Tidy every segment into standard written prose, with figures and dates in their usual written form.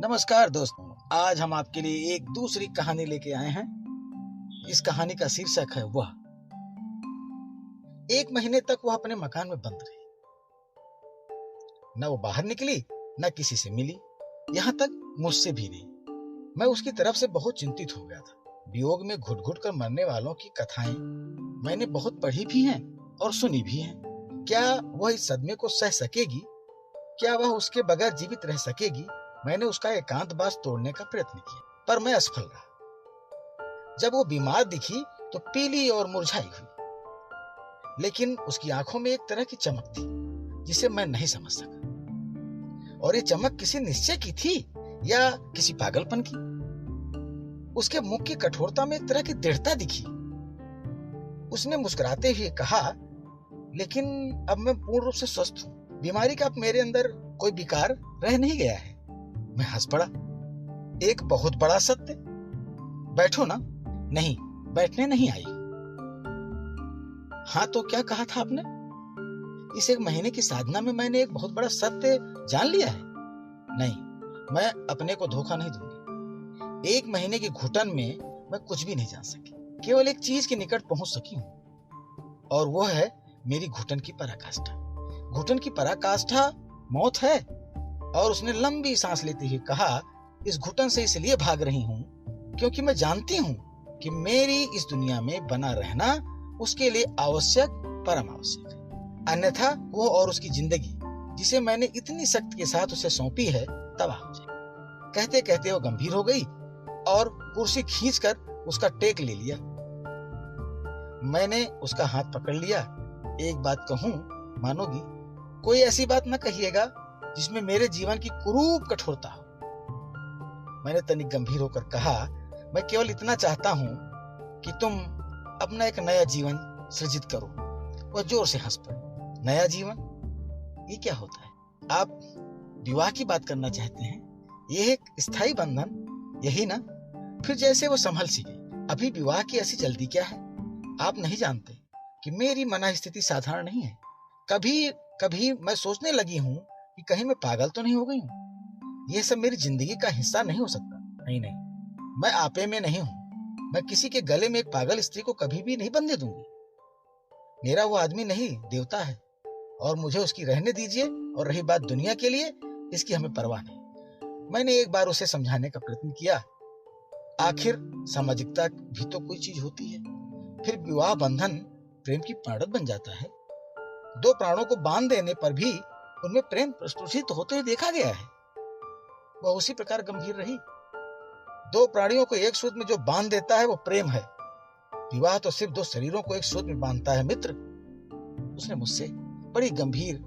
नमस्कार दोस्तों, आज हम आपके लिए एक दूसरी कहानी लेके आए हैं। इस कहानी का शीर्षक है वह। एक महीने तक वह अपने मकान में बंद रही। न वो बाहर निकली, न किसी से मिली, यहाँ तक मुझसे भी नहीं। मैं उसकी तरफ से बहुत चिंतित हो गया था। वियोग में घुट घुट कर मरने वालों की कथाएं मैंने बहुत पढ़ी भी हैं और सुनी भी हैं। क्या वह इस सदमे को सह सकेगी? क्या वह उसके बगैर जीवित रह सकेगी? मैंने उसका एकांतवास तोड़ने का प्रयत्न किया, पर मैं असफल रहा। जब वो बीमार दिखी तो पीली और मुरझाई हुई, लेकिन उसकी आंखों में एक तरह की चमक थी जिसे मैं नहीं समझ सका। और ये चमक किसी निश्चय की थी या किसी पागलपन की? उसके मुख की कठोरता में एक तरह की दृढ़ता दिखी। उसने मुस्कुराते हुए कहा, लेकिन अब मैं पूर्ण रूप से स्वस्थ हूँ। बीमारी का अब मेरे अंदर कोई विकार रह नहीं गया है। मैं हंस पड़ा। एक बहुत बड़ा सत्य। बैठो ना। नहीं, बैठने नहीं आई। हाँ, तो क्या कहा था आपने? इस एक महीने की साधना में मैंने एक बहुत बड़ा सत्य जान लिया है। नहीं, मैं अपने को धोखा नहीं दूंगी। एक महीने की घुटन में मैं कुछ भी नहीं जान सकी। केवल एक चीज के निकट पहुंच सकी हूं, और वो है मेरी घुटन की पराकाष्ठा। घुटन की पराकाष्ठा मौत है। और उसने लंबी सांस लेते हुए कहा, इस घुटन से इसलिए भाग रही हूं क्योंकि मैं जानती हूं कि मेरी इस दुनिया में बना रहना उसके लिए आवश्यक, परम आवश्यक है। अन्यथा वो और उसकी जिंदगी, जिसे मैंने इतनी सख्त के साथ उसे सौंपी है, तबाह हो जाए। कहते कहते वो गंभीर हो गई और कुर्सी खींचकर उसका टेक ले लिया। मैंने उसका हाथ पकड़ लिया। एक बात कहूं, मानोगी? कोई ऐसी बात न कहिएगा जिसमें मेरे जीवन की कुरूप कठोरता हो। मैंने तनिक गंभीर होकर कहा, मैं केवल इतना चाहता हूं कि तुम अपना एक नया जीवन सृजित करो। वह जोर से हंस पड़ी। नया जीवन? ये क्या होता है? आप विवाह की बात करना चाहते हैं? यह एक स्थायी बंधन, यही ना? फिर जैसे वो संभल सी गई। अभी विवाह की ऐसी जल्दी क्या है? आप नहीं जानते कि मेरी मना स्थिति साधारण नहीं है। कभी कभी मैं सोचने लगी हूं कि कहीं मैं पागल तो नहीं हो गई हूँ। यह सब मेरी जिंदगी का हिस्सा नहीं हो सकता। नहीं, मैं आपे में नहीं हूँ। मैं किसी के गले में एक पागल स्त्री को कभी भी नहीं बंधने दूंगी। मेरा वो आदमी नहीं, देवता है, और मुझे उसकी रहने दीजिए। और रही बात दुनिया के लिए, इसकी हमें परवाह नहीं। मैंने एक बार उसे समझाने का प्रयत्न किया। आखिर सामाजिकता भी तो कोई चीज होती है। फिर विवाह बंधन प्रेम की प्राणत बन जाता है। दो प्राणों को बांध देने पर भी उनमें प्रेम प्रस्फुटित होते हुए देखा गया है। वह उसी प्रकार गंभीर रही। दो प्राणियों को एक सूत्र में जो बांध देता है वो प्रेम है। विवाह तो सिर्फ दो शरीरों को एक सूत्र में बांधता है, मित्र। उसने मुझसे बड़ी गंभीर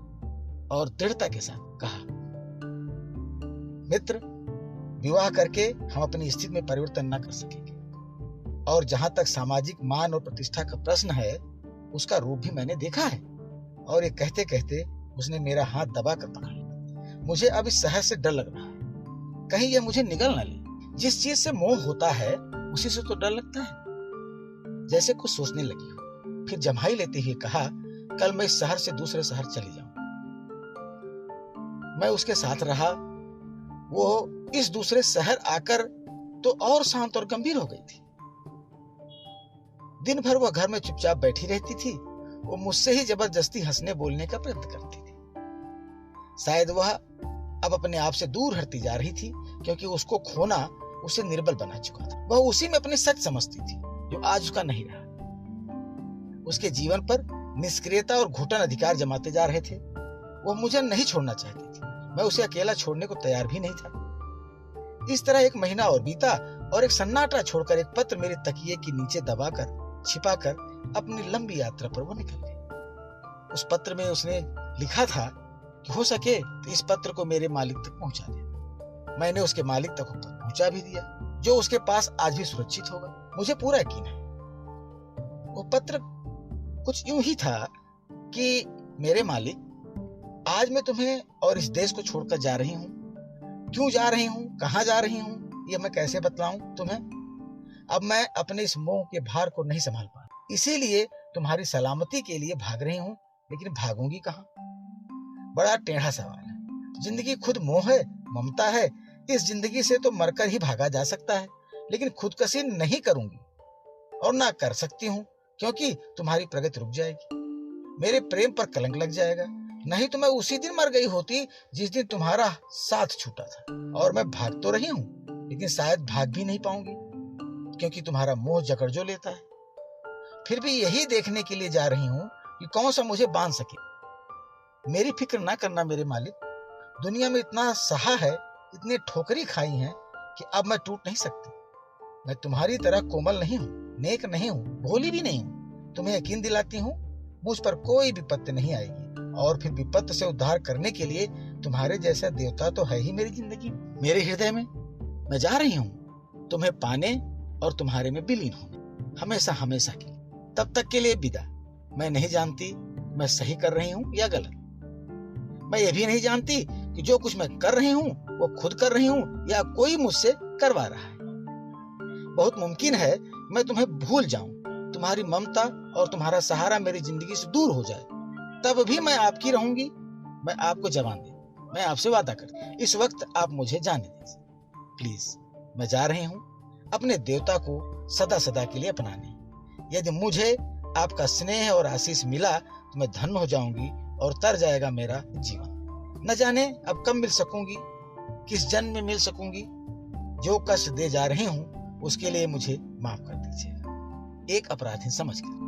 और दृढ़ता के साथ कहा, मित्र, विवाह करके हम अपनी स्थिति में परिवर्तन न कर सकेंगे। और जहां तक सामाजिक मान और प्रतिष्ठा का प्रश्न है, उसका रूप भी मैंने देखा है। और ये कहते कहते उसने मेरा हाथ दबाकर पकड़ लिया। मुझे अब इस शहर से डर लग रहा है। कहीं यह मुझे निगल न ले। जिस चीज से मोह होता है उसी से तो डर लगता है। जैसे कुछ सोचने लगी हो। फिर जम्हाई लेते हुए कहा, कल मैं इस शहर से दूसरे शहर चली जाऊं। मैं उसके साथ रहा। वो इस दूसरे शहर आकर तो और शांत और गंभीर हो गई थी। दिन भर वह घर में चुपचाप बैठी रहती थी। वो मुझसे ही जबरदस्ती हंसने बोलने का प्रयत्न करती थी। शायद वह अब अपने आप से दूर हटती जा रही थी, क्योंकि उसको खोना उसे निर्बल बना चुका था। वह उसी में अपनी सच समझती थी जो आज उसका नहीं रहा। उसके जीवन पर निष्क्रियता और घुटन अधिकार जमाते जा रहे थे। वह मुझे नहीं छोड़ना चाहती थी। मैं उसे अकेला छोड़ने को तैयार भी नहीं था। इस तरह एक महीना और बीता, और एक सन्नाटा छोड़कर एक पत्र मेरे तकिए के नीचे दबाकर छिपाकर अपनी लंबी यात्रा पर वो निकल गई। उस पत्र में उसने लिखा था कि हो सके तो इस पत्र को मेरे मालिक तक पहुंचा दे। मैंने उसके मालिक तक पहुंचा भी दिया, जो उसके पास आज भी सुरक्षित होगा। मुझे पूरा यकीन है। वो पत्र कुछ यूं ही था कि मेरे मालिक, आज मैं तुम्हें और इस देश को छोड़कर जा रही हूँ। क्यों जा रही हूँ, कहाँ जा रही हूँ, ये मैं कैसे बतलाऊं तुम्हें। अब मैं अपने इस मोह के भार को नहीं संभाल पा, इसीलिए तुम्हारी सलामती के लिए भाग रही हूँ। लेकिन भागूंगी कहाँ? बड़ा टेढ़ा सवाल है। जिंदगी खुद मोह है, ममता है, इस जिंदगी से तो मरकर ही भागा जा सकता है, लेकिन खुदकशी नहीं करूंगी और ना कर सकती हूँ, क्योंकि तुम्हारी प्रगति रुक जाएगी, मेरे प्रेम पर कलंक लग जाएगा। नहीं तो मैं उसी दिन मर गई होती जिस दिन तुम्हारा साथ छूटा था। और मैं भाग तो रही हूँ, लेकिन शायद भाग भी नहीं पाऊंगी, क्योंकि तुम्हारा मोह जकड़ जो लेता है। फिर भी यही देखने के लिए जा रही हूँ कि कौन सा मुझे बांध सके। मेरी फिक्र ना करना मेरे मालिक, दुनिया में इतना सहा है, इतनी ठोकरी खाई है कि अब मैं टूट नहीं सकती। मैं तुम्हारी तरह कोमल नहीं हूँ, नेक नहीं हूँ, भोली भी नहीं हूँ। तुम्हें यकीन दिलाती हूँ, मुझ पर कोई विपत्ति नहीं आएगी, और फिर विपत्ति से उद्धार करने के लिए तुम्हारे जैसा देवता तो है ही मेरी जिंदगी, मेरे हृदय में। मैं जा रही हूँ तुम्हें पाने और तुम्हारे में विलीन होने, हमेशा हमेशा के। तब तक के लिए विदा। मैं नहीं जानती मैं सही कर रही हूँ या गलत। मैं ये भी नहीं जानती कि जो कुछ मैं कर रही हूँ वो खुद कर रही हूँ या कोई मुझसे करवा रहा है। बहुत मुमकिन है मैं तुम्हें भूल जाऊं, तुम्हारी ममता और तुम्हारा सहारा मेरी जिंदगी से दूर हो जाए, तब भी मैं आपकी रहूंगी। मैं आपको जवान दे, मैं आपसे वादा करती, इस वक्त आप मुझे जाने दीजिए प्लीज। मैं जा रही हूँ अपने देवता को सदा सदा के लिए अपनाने। यदि मुझे आपका स्नेह और आशीष मिला तो मैं धन्य हो जाऊंगी और तर जाएगा मेरा जीवन। न जाने अब कब मिल सकूंगी, किस जन्म में मिल सकूंगी। जो कष्ट दे जा रही हूँ उसके लिए मुझे माफ कर दीजिएगा, एक अपराधी समझकर।